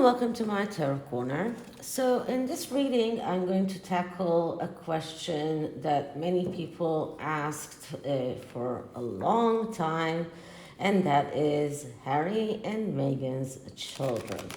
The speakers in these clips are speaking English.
welcome to my Tarot Corner. So in this reading, I'm going to tackle a question that many people asked for a long time, and that is Harry and Meghan's children.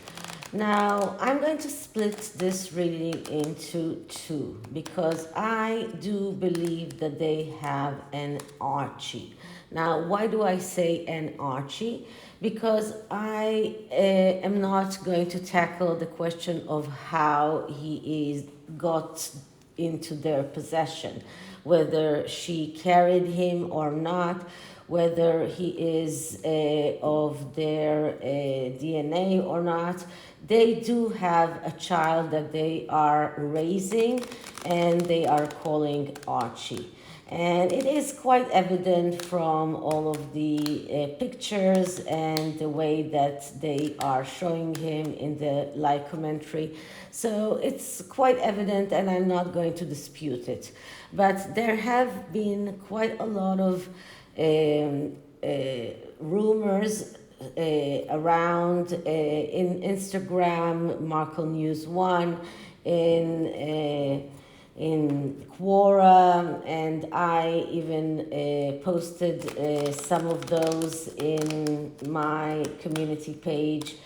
Now, I'm going to split this reading into two because I do believe that they have an Archie. Now, why do I say an Archie? Because I am not going to tackle the question of how he is got into their possession, whether she carried him or not, whether he is of their DNA or not. They do have a child that they are raising and they are calling Archie. And it is quite evident from all of the pictures and the way that they are showing him in the live commentary. So it's quite evident, and I'm not going to dispute it. But there have been quite a lot of rumors around in Instagram, Markle News 1, in Quora, and I even posted some of those in my community page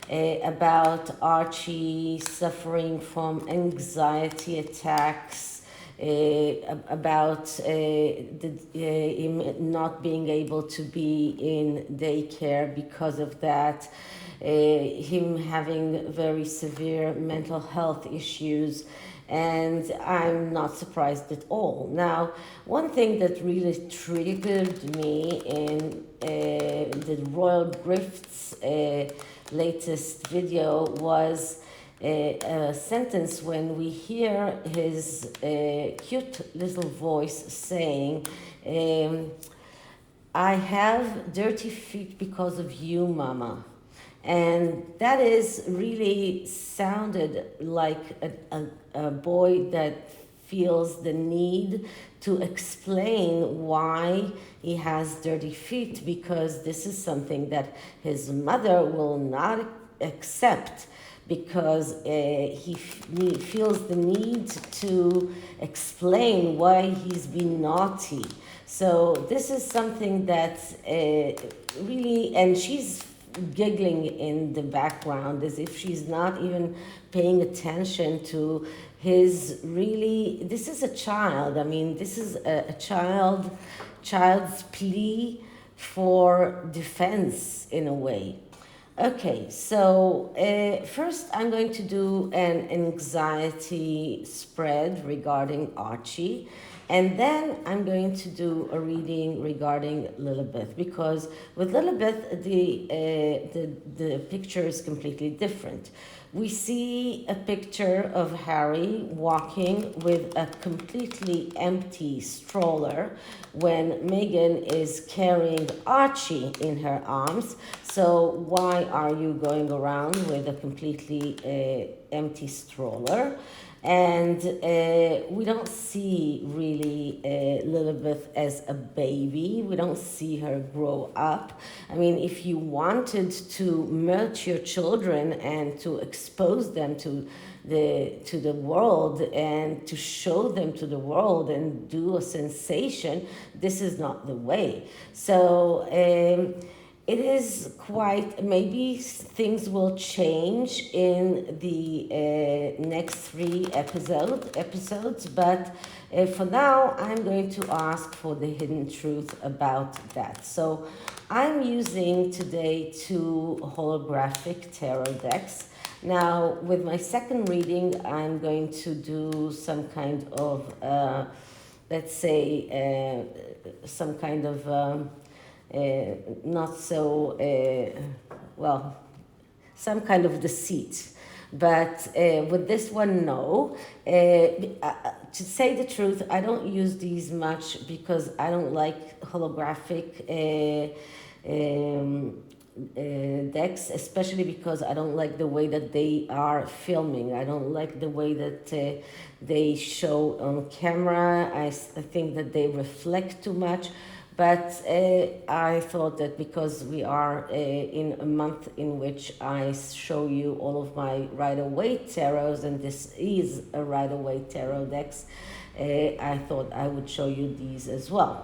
about Archie suffering from anxiety attacks, about him not being able to be in daycare because of that, him having very severe mental health issues. And I'm not surprised at all. Now, one thing that really triggered me in the Royal Grift's latest video was a sentence when we hear his cute little voice saying, I have dirty feet because of you, Mama. And that is really sounded like a boy that feels the need to explain why he has dirty feet, because this is something that his mother will not accept, because he feels the need to explain why he's been naughty. So this is something that really, and she's giggling in the background as if she's not even paying attention to his really, this is a child. I mean, this is a child's plea for defense in a way. Okay, so first I'm going to do an anxiety spread regarding Archie. And then I'm going to do a reading regarding Lilibet, because with Lilibet, the picture is completely different. We see a picture of Harry walking with a completely empty stroller when Meghan is carrying Archie in her arms. So why are you going around with a completely empty stroller? And we don't see really Lilibet as a baby. We don't see her grow up. I mean, if you wanted to merge your children and to expose them to the world and to show them to the world and do a sensation, this is not the way. So it is quite, maybe things will change in the next 3 episodes, but for now, I'm going to ask for the hidden truth about that. So I'm using today 2 holographic tarot decks. Now, with my second reading, I'm going to do some kind of, let's say, some kind of not so, well, some kind of deceit. But with this one, no. To say the truth, I don't use these much because I don't like holographic decks, especially because I don't like the way that they are filming. I don't like the way that they show on camera. I think that they reflect too much. But I thought that because we are in a month in which I show you all of my Rider-Waite tarots, and this is a Rider-Waite tarot decks, I thought I would show you these as well.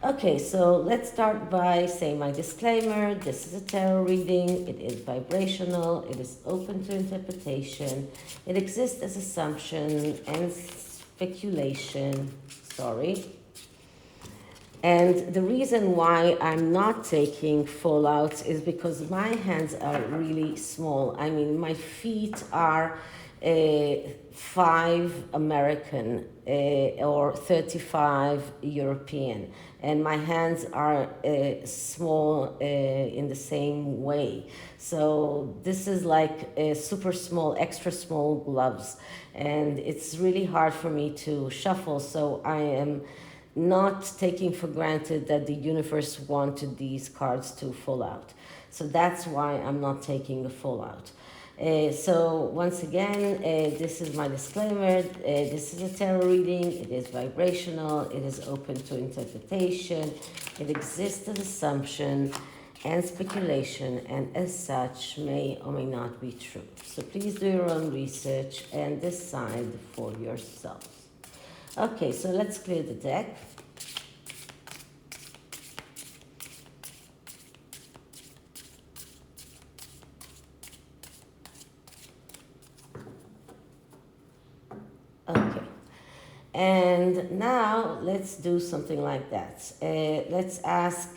Okay, so let's start by saying my disclaimer. This is a tarot reading. It is vibrational. It is open to interpretation. It exists as assumption and speculation. Sorry. And the reason why I'm not taking fallouts is because my hands are really small. I mean, my feet are 5 American or 35 European, and my hands are small in the same way. So this is like super small, extra small gloves, and it's really hard for me to shuffle. So I am not taking for granted that the universe wanted these cards to fall out. So that's why I'm not taking a fallout. So once again, this is my disclaimer. This is a tarot reading. It is vibrational. It is open to interpretation. It exists as assumption and speculation, and as such may or may not be true. So please do your own research and decide for yourselves. Okay, so let's clear the deck. Okay, and now let's do something like that. Let's ask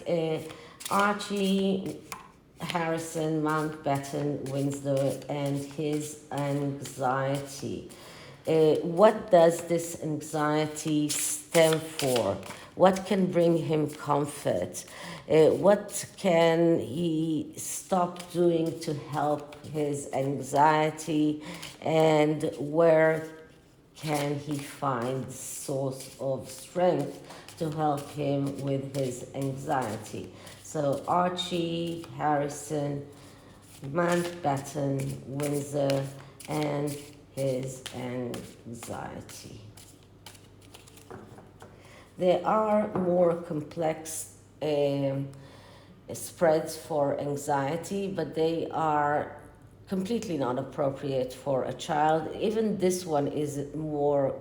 Archie, Harrison, Mountbatten, Windsor, and his anxiety. What does this anxiety stem for? What can bring him comfort? What can he stop doing to help his anxiety? And where can he find source of strength to help him with his anxiety? So Archie, Harrison, Mountbatten, Windsor, and his anxiety. There are more complex spreads for anxiety, but they are completely not appropriate for a child. Even this one is more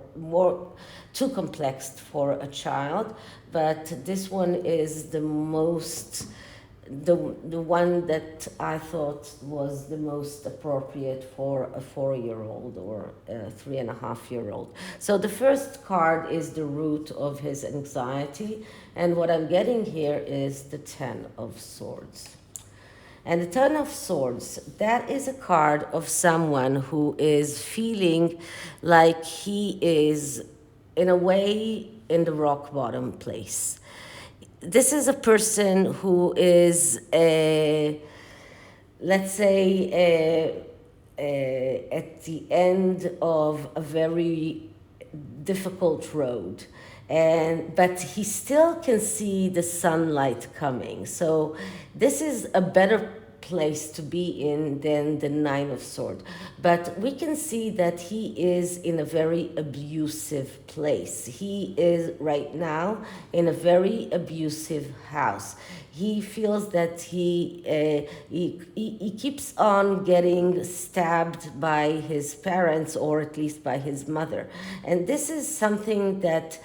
too complex for a child, but this one is the most the one that I thought was the most appropriate for a 4-year-old or a 3.5-year-old. So the first card is the root of his anxiety, and what I'm getting here is the 10 of Swords. And the 10 of Swords, that is a card of someone who is feeling like he is, in a way, in the rock bottom place. This is a person who is, let's say, at the end of a very difficult road. But he still can see the sunlight coming. So this is a better place to be in than the 9 of Swords. But we can see that he is in a very abusive place. He is right now in a very abusive house. He feels that he keeps on getting stabbed by his parents, or at least by his mother. And this is something that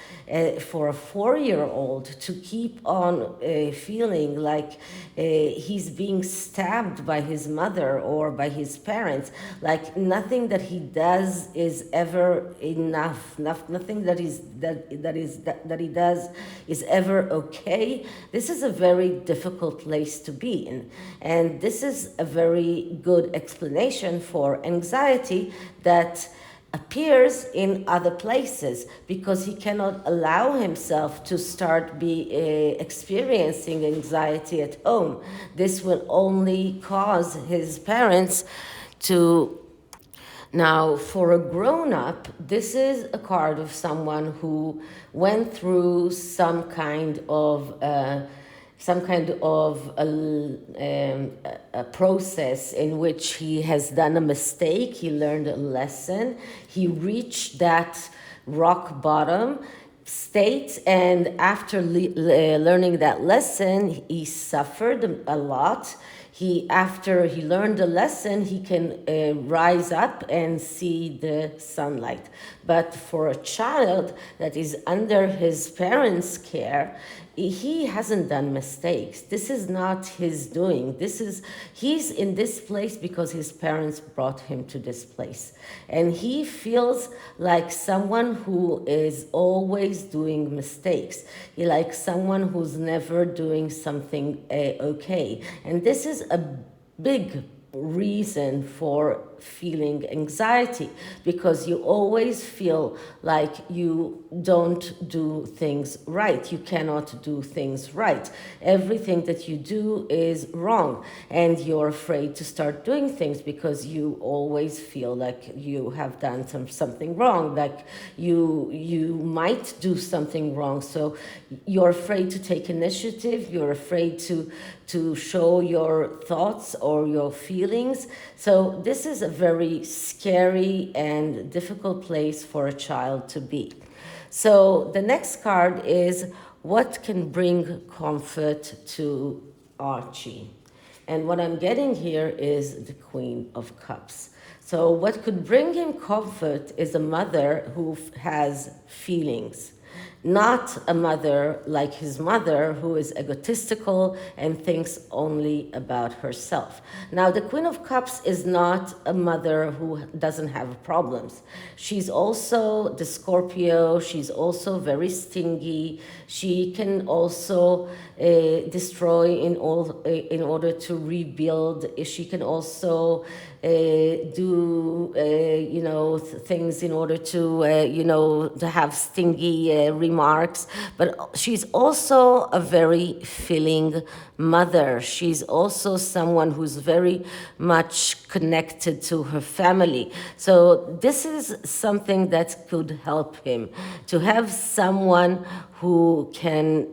for a 4-year-old to keep on feeling like he's being stabbed by his mother or by his parents, like nothing that he does is ever enough, nothing that he does is ever okay. This is a very difficult place to be in, and this is a very good explanation for anxiety that appears in other places, because he cannot allow himself to start experiencing anxiety at home. This will only cause his parents to. Now, for a grown-up, this is a card of someone who went through some kind of a process in which he has done a mistake, he learned a lesson, he reached that rock bottom, state, and after learning that lesson, he suffered a lot. After he learned the lesson, he can rise up and see the sunlight. But for a child that is under his parents' care, he hasn't done mistakes. This is not his doing. He's in this place because his parents brought him to this place. And he feels like someone who is always doing mistakes. He like someone who's never doing something okay. And this is a big reason for feeling anxiety, because you always feel like you don't do things right. You cannot do things right. Everything that you do is wrong, and you're afraid to start doing things because you always feel like you have done something wrong, like you might do something wrong. So you're afraid to take initiative. You're afraid to show your thoughts or your feelings. So this is a very scary and difficult place for a child to be. So the next card is what can bring comfort to Archie. And what I'm getting here is the Queen of Cups. So what could bring him comfort is a mother who has feelings. Not a mother like his mother who is egotistical and thinks only about herself. Now, the Queen of Cups is not a mother who doesn't have problems. She's also the Scorpio. She's also very stingy. She can also destroy in order to rebuild. She can also do things in order to have stingy remarks, but she's also a very feeling mother. She's also someone who's very much connected to her family. So this is something that could help him, to have someone who can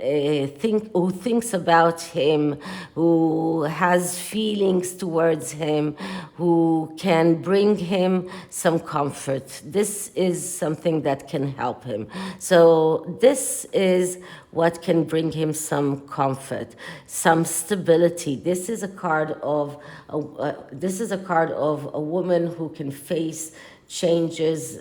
who thinks about him, who has feelings towards him, who can bring him some comfort. This is something that can help him. So this is what can bring him some comfort, some stability. This is a card of a woman who can face changes,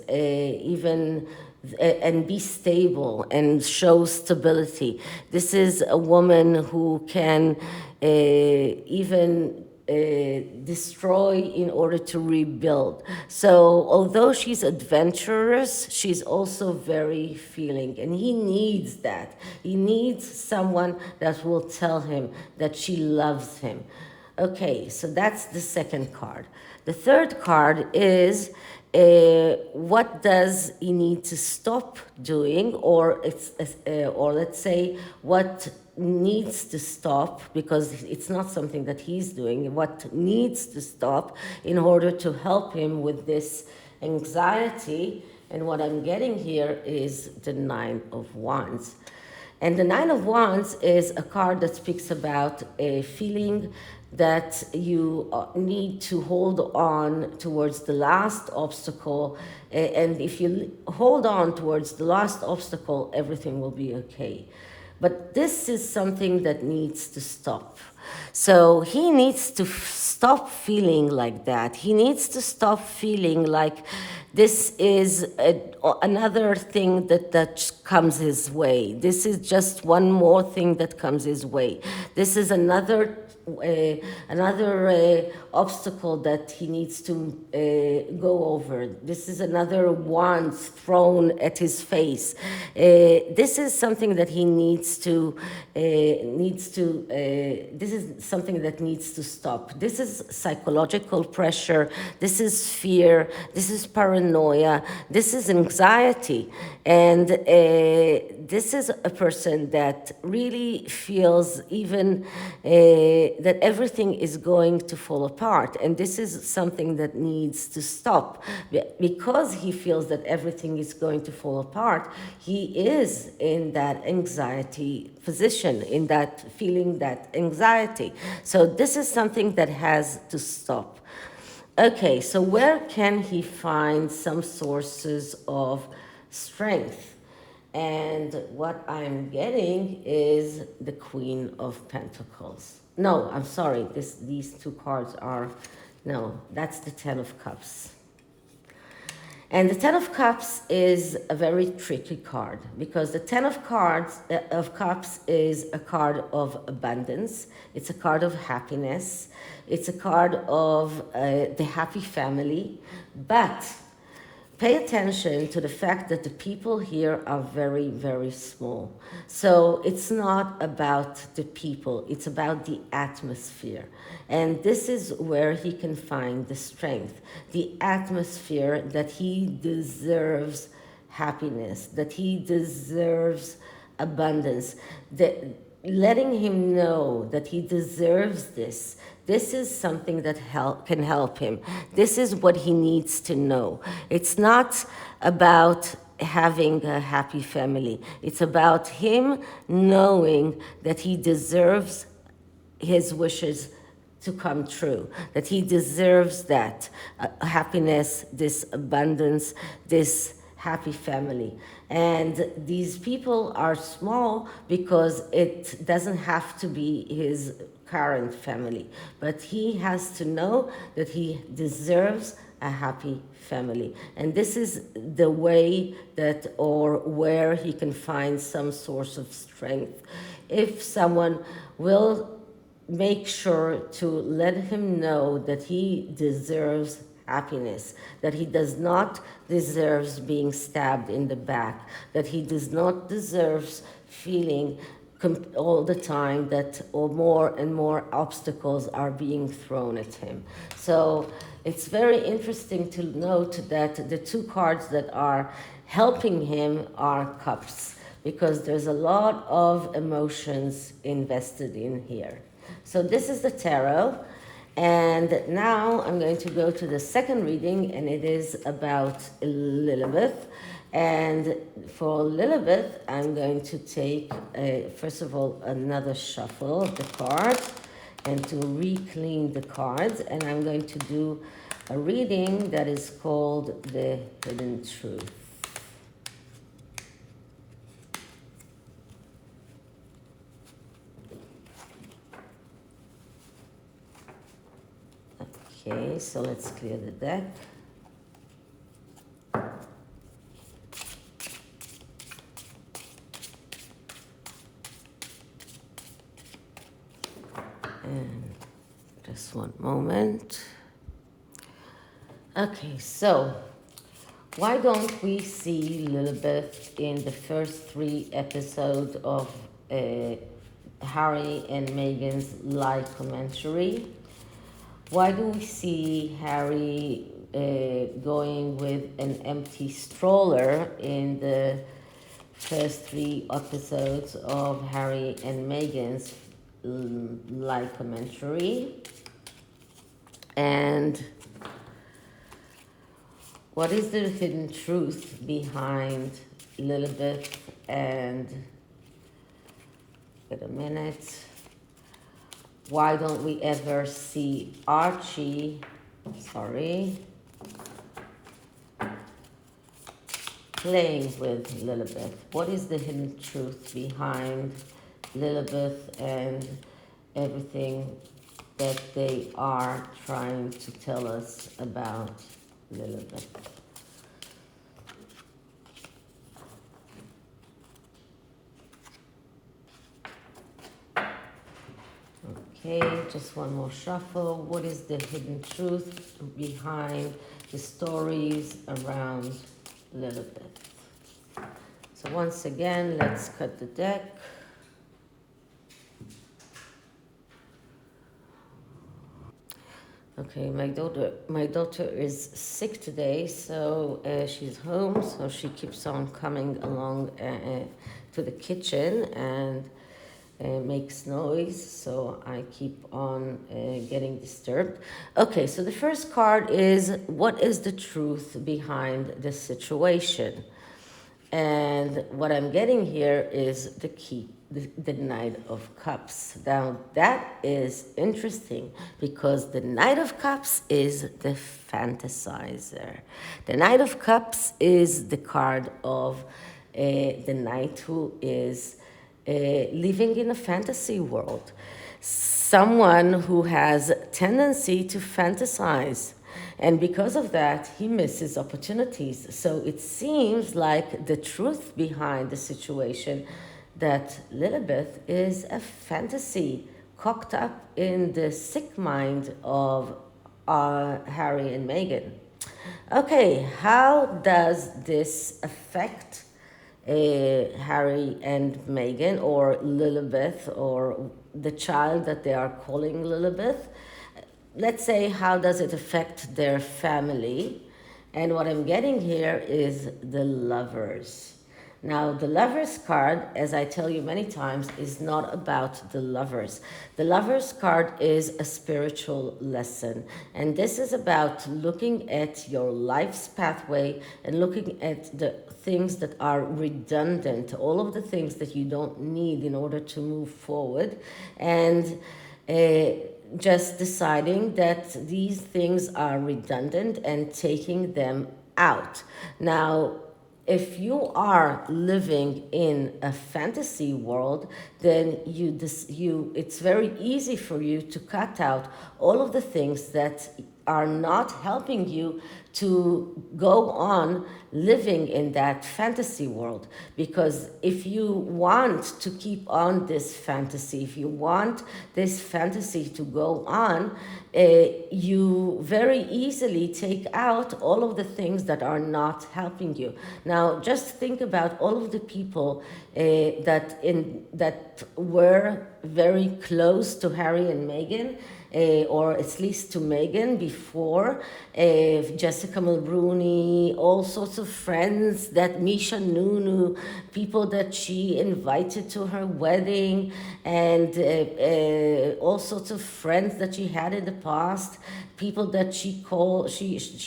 and be stable and show stability. This is a woman who can even destroy in order to rebuild. So although she's adventurous, she's also very feeling, and he needs that. He needs someone that will tell him that she loves him. Okay, so that's the second card. The third card is what does he need to stop doing, or let's say what needs to stop, because it's not something that he's doing, what needs to stop in order to help him with this anxiety. And what I'm getting here is the Nine of Wands. And the Nine of Wands is a card that speaks about a feeling that you need to hold on towards the last obstacle. And if you hold on towards the last obstacle, everything will be okay. But this is something that needs to stop. So he needs to stop feeling like that. He needs to stop feeling like this is another thing that comes his way. This is just one more thing that comes his way. This is another obstacle that he needs to go over. This is another wand thrown at his face. This is something that he needs to this is something that needs to stop. This is psychological pressure. This is fear. This is paranoia. This is anxiety. And this is a person that really feels even that everything is going to fall apart. And this is something that needs to stop. Because he feels that everything is going to fall apart, he is in that anxiety position, in that feeling, that anxiety. So this is something that has to stop. Okay, so where can he find some sources of strength? And what I'm getting is the Queen of Pentacles. No, I'm sorry, these two cards are, no, that's the Ten of Cups. And the Ten of Cups is a very tricky card because the Ten of Cups is a card of abundance. It's a card of happiness. It's a card of the happy family. But pay attention to the fact that the people here are very, very small. So it's not about the people, it's about the atmosphere. And this is where he can find the strength, the atmosphere that he deserves happiness, that he deserves abundance, that letting him know that he deserves this. This is something that can help him. This is what he needs to know. It's not about having a happy family. It's about him knowing that he deserves his wishes to come true, that he deserves that happiness, this abundance, this happy family. And these people are small because it doesn't have to be his current family, but he has to know that he deserves a happy family. And this is the way that, or where he can find some source of strength. If someone will make sure to let him know that he deserves happiness, that he does not deserve being stabbed in the back, that he does not deserve feeling all the time that more and more obstacles are being thrown at him. So it's very interesting to note that the two cards that are helping him are cups, because there's a lot of emotions invested in here. So this is the tarot. And now I'm going to go to the second reading, and it is about Lilibet. And for Lilibet, I'm going to take, first of all, another shuffle of the cards and to re-clean the cards. And I'm going to do a reading that is called The Hidden Truth. Okay, so let's clear the deck. And just one moment. Okay, so why don't we see Lilibet in the first 3 episodes of Harry and Meghan's live commentary? Why do we see Harry going with an empty stroller in the first 3 episodes of Harry and Meghan's live commentary? And what is the hidden truth behind Lilibet and, wait a minute, why don't we ever see Archie, playing with Lilibet? What is the hidden truth behind Lilibet and everything that they are trying to tell us about Lilibet? Okay, just one more shuffle. What is the hidden truth behind the stories around Lilibet? So once again, let's cut the deck. Okay, my daughter is sick today, so she's home, so she keeps on coming along to the kitchen and makes noise, so I keep on getting disturbed. Okay, so the first card is, what is the truth behind the situation? And what I'm getting here is the key, the Knight of Cups. Now, that is interesting because the Knight of Cups is the fantasizer. The Knight of Cups is the card of the knight who is living in a fantasy world. Someone who has a tendency to fantasize. And because of that, he misses opportunities. So it seems like the truth behind the situation that Lilibet is a fantasy cocked up in the sick mind of Harry and Meghan. Okay, how does this affect Harry and Meghan, or Lilibet, or the child that they are calling Lilibet? Let's say, how does it affect their family? And what I'm getting here is the Lovers. Now, the Lovers card, as I tell you many times, is not about the lovers. The Lovers card is a spiritual lesson. And this is about looking at your life's pathway and looking at the things that are redundant, all of the things that you don't need in order to move forward. And just deciding that these things are redundant and taking them out. Now, if you are living in a fantasy world, then it's very easy for you to cut out all of the things that are not helping you to go on living in that fantasy world. Because if you want to keep on this fantasy, if you want this fantasy to go on, you very easily take out all of the things that are not helping you. Now, just think about all of the people that were very close to Harry and Meghan, or at least to Meghan before, Jessica Mulrooney, all sorts of friends that Misha Nunu, people that she invited to her wedding, and all sorts of friends that she had in the past, people that she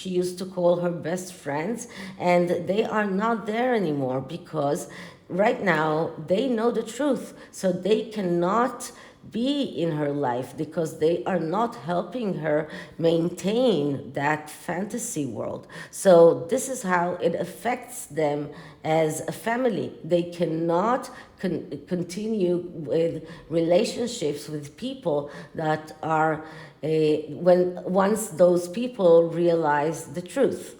used to call her best friends, and they are not there anymore because right now they know the truth, so they cannot be in her life because they are not helping her maintain that fantasy world. So this is how it affects them as a family. They cannot continue with relationships with people that are once those people realize the truth.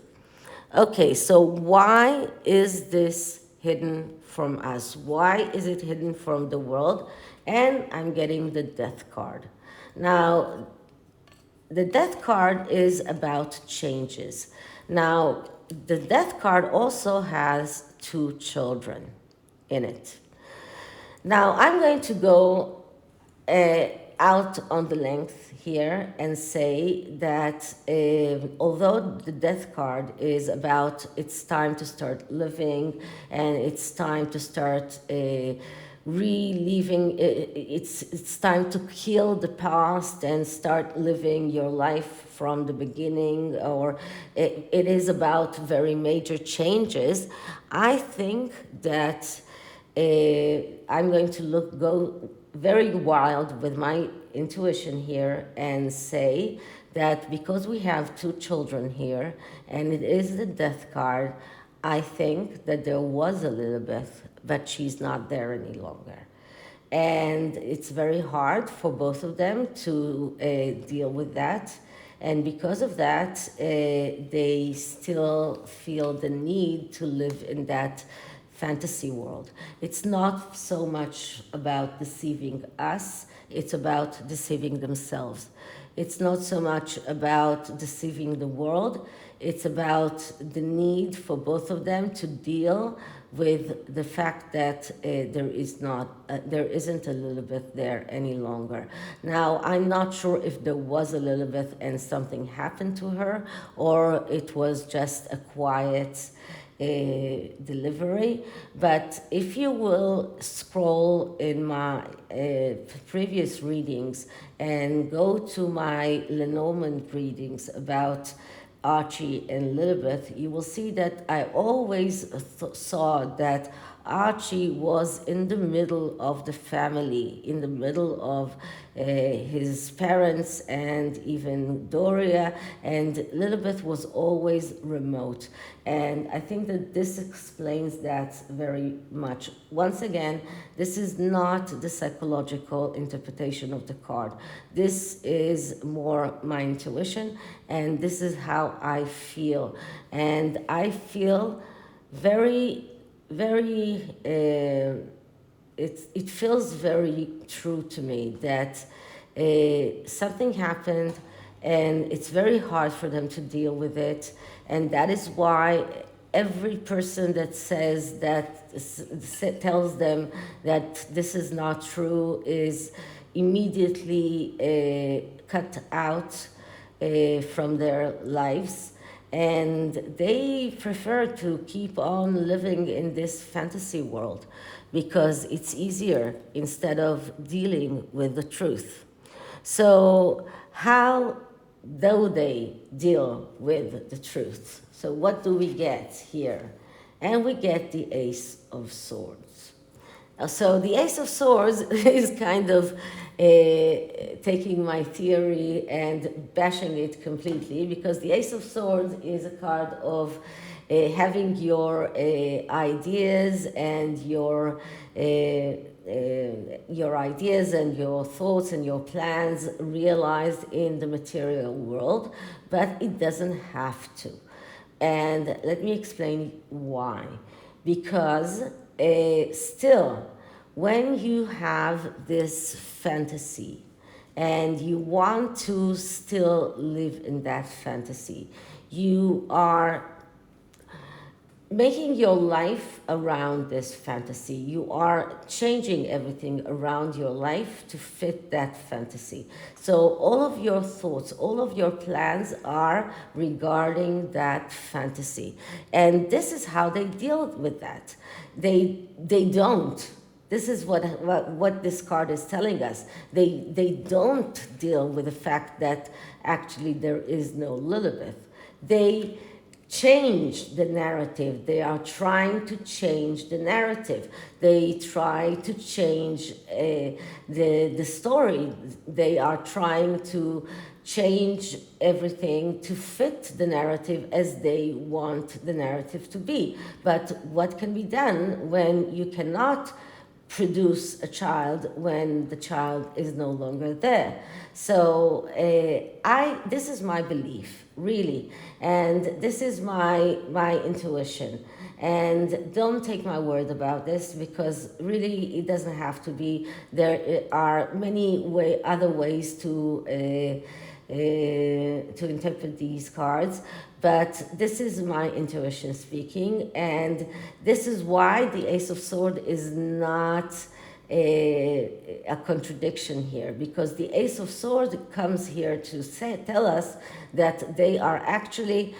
Okay, so why is this hidden from us? Why is it hidden from the world? And I'm getting the Death card. Now, the Death card is about changes. Now, the Death card also has 2 children in it. Now, I'm going to go out on the length here and say that although the Death card is about it's time to start living and it's time to start reliving, it's time to kill the past and start living your life from the beginning, or it is about very major changes. I think that I'm going to go very wild with my intuition here and say that because we have 2 children here and it is the Death card, I think that there was a Lilibet, but she's not there any longer. And it's very hard for both of them to deal with that. And because of that, they still feel the need to live in that fantasy world. It's not so much about deceiving us, it's about deceiving themselves. It's not so much about deceiving the world, it's about the need for both of them to deal with the fact that there isn't a Lilibet there any longer. Now, I'm not sure if there was a Lilibet and something happened to her, or it was just a quiet delivery. But if you will scroll in my previous readings and go to my Lenormand readings about Archie and Lilibet, you will see that I always saw that Archie was in the middle of the family, in the middle of his parents and even Doria, and Lilibet was always remote. And I think that this explains that very much. Once again, this is not the psychological interpretation of the card. This is more my intuition, and this is how I feel. And I feel very, very, it feels very true to me that something happened and it's very hard for them to deal with it. And that is why every person that says that, tells them that this is not true, is immediately cut out from their lives, and they prefer to keep on living in this fantasy world because it's easier instead of dealing with the truth. So how do they deal with the truth? So what do we get here? And we get the Ace of Swords. So the Ace of Swords is kind of taking my theory and bashing it completely, because the Ace of Swords is a card of having your ideas and your ideas and your thoughts and your plans realized in the material world, but it doesn't have to. And let me explain why. Because still, when you have this fantasy and you want to still live in that fantasy, you are making your life around this fantasy. You are changing everything around your life to fit that fantasy. So all of your thoughts, all of your plans are regarding that fantasy. And this is how they deal with that. They don't. This is what this card is telling us. They don't deal with the fact that actually there is no Lilibet. They change the narrative. They are trying to change the narrative. They try to change the story. They are trying to change everything to fit the narrative as they want the narrative to be. But what can be done when you cannot produce a child when the child is no longer there? So this is my belief, really, and this is my intuition. And don't take my word about this, because really it doesn't have to be. There are many other ways to interpret these cards, but this is my intuition speaking, and this is why the Ace of Swords is not a contradiction here, because the Ace of Swords comes here to tell us that they are actually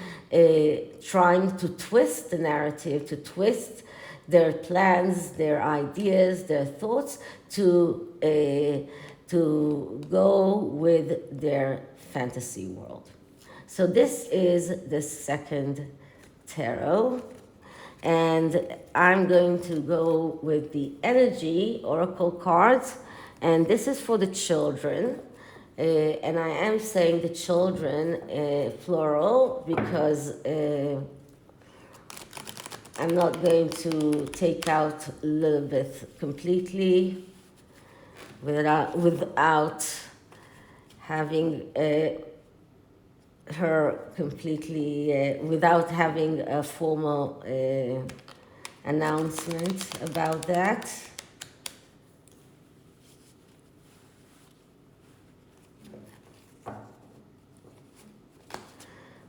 trying to twist the narrative, to twist their plans, their ideas, their thoughts to go with their fantasy world. So this is the second tarot, and I'm going to go with the energy oracle cards, and this is for the children, and I am saying the children plural because I'm not going to take out Lilibet completely without having her completely, without having a formal announcement about that.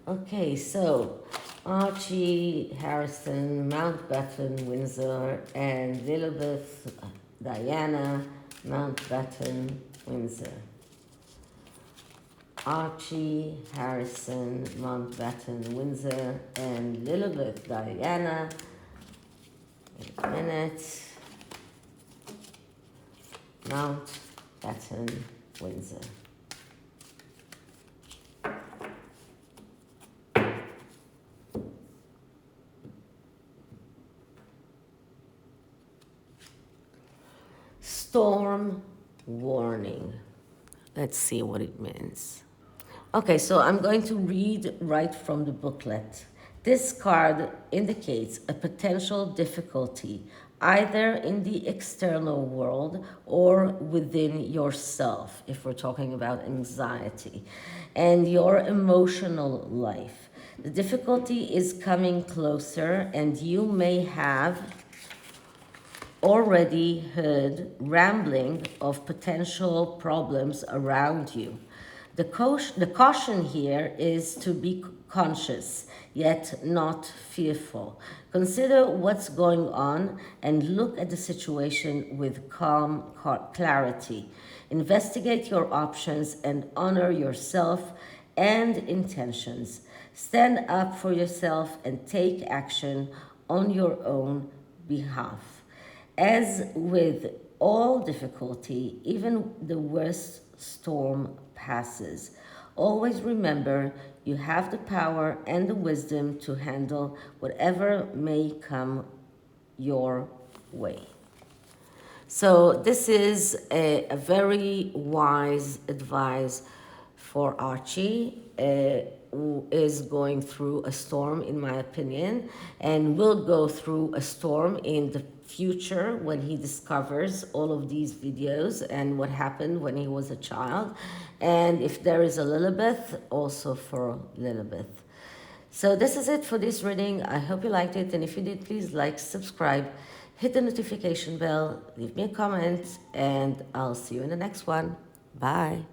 Okay, so Archie, Harrison, Mountbatten, Windsor, and Lilibet, Diana, Mountbatten, Windsor. Archie, Harrison, Mountbatten, Windsor, and Lilibet, Diana. Wait a minute. Mountbatten, Windsor. Storm warning. Let's see what it means. Okay, so I'm going to read right from the booklet. This card indicates a potential difficulty either in the external world or within yourself, if we're talking about anxiety, and your emotional life. The difficulty is coming closer, and you may have already heard rambling of potential problems around you. The caution here is to be conscious, yet not fearful. Consider what's going on and look at the situation with calm clarity. Investigate your options and honor yourself and intentions. Stand up for yourself and take action on your own behalf. As with all difficulty, even the worst storm passes. Always remember you have the power and the wisdom to handle whatever may come your way. So this is a very wise advice for Archie, who is going through a storm, in my opinion, and will go through a storm in the future when he discovers all of these videos and what happened when he was a child. And if there is a Lilibet, also for Lilibet. So this is it for this reading. I hope you liked it, and if you did, please like, subscribe, hit the notification bell, leave me a comment, and I'll see you in the next one. Bye.